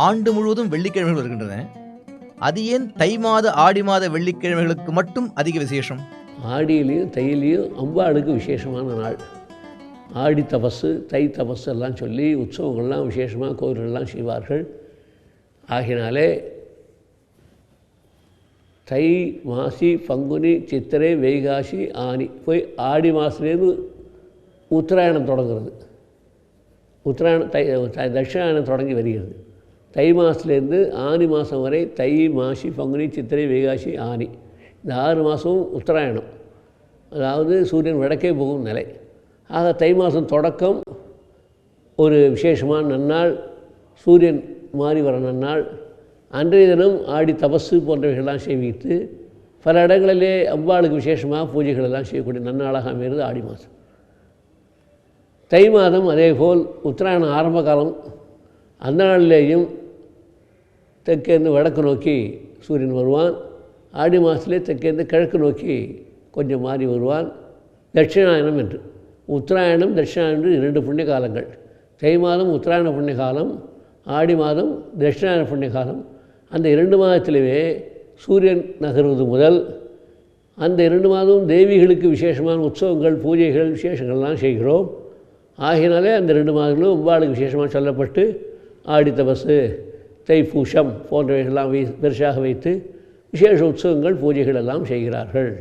ஆண்டு முழுவதும் வெள்ளிக்கிழமைகள் வருகின்றன. அது ஏன் தை மாத ஆடி மாத வெள்ளிக்கிழமைகளுக்கு மட்டும் அதிக விசேஷம்? ஆடியிலையும் தையிலையும் அம்பாளுக்கு விசேஷமான நாள். ஆடி தபசு, தை தபசு எல்லாம் சொல்லி உற்சவங்கள்லாம் விசேஷமாக கோவில்கள்லாம் செய்வார்கள். ஆகினாலே தை, மாசி, பங்குனி, சித்திரை, வைகாசி, ஆனி போய் ஆடி மாதத்துலேருந்து உத்தராயணம் தொடங்குறது. உத்தராயணம் தட்சிணாயணம் தொடங்கி வருகிறது. தை மாதத்துலேருந்து ஆனி மாதம் வரை தை, மாசி, பங்குனி, சித்திரை, வைகாசி, ஆனி இந்த 6 மாதமும் உத்தராயணம், அதாவது சூரியன் வடக்கே போகும் நிலை. ஆக தை மாதம் தொடக்கம் ஒரு விசேஷமான நன்னாள், சூரியன் மாறி வர நன்னாள். அன்றைய தினம் ஆடி தபசு போன்றவைகள்லாம் செய்வித்து பல இடங்களிலே அம்பாளுக்கு விசேஷமாக பூஜைகள் எல்லாம் செய்யக்கூடிய நன்னாளாக அமைகிறது ஆடி மாதம். தை மாதம் அதேபோல் உத்தராயணம் ஆரம்ப காலம். அந்த நாளிலேயும் தெற்கேருந்து வடக்கு நோக்கி சூரியன் வருவான். ஆடி மாதத்துலேயே தெற்கேருந்து கிழக்கு நோக்கி கொஞ்சம் மாறி வருவான். தட்சிணாயனம் என்று உத்தராயணம் தட்சிணாயனம் என்று 2 புண்ணிய காலங்கள். தை மாதம் உத்தராயண புண்ணிய காலம், ஆடி மாதம் தட்சிணாயன புண்ணிய காலம். அந்த 2 மாதத்திலேயே சூரியன் நகர்வது முதல் அந்த 2 மாதமும் தேவிகளுக்கு விசேஷமான உற்சவங்கள், பூஜைகள், விசேஷங்கள்லாம் செய்கிறோம். ஆகினாலே அந்த 2 மாதங்களும் அம்பாளுக்கு விசேஷமாக சொல்லப்பட்டு ஆடி தபசு, தைப்பூசம் போன்றவைகள்லாம் பெருசாக வைத்து விசேஷ உற்சவங்கள், பூஜைகள் எல்லாம் செய்கிறார்கள்.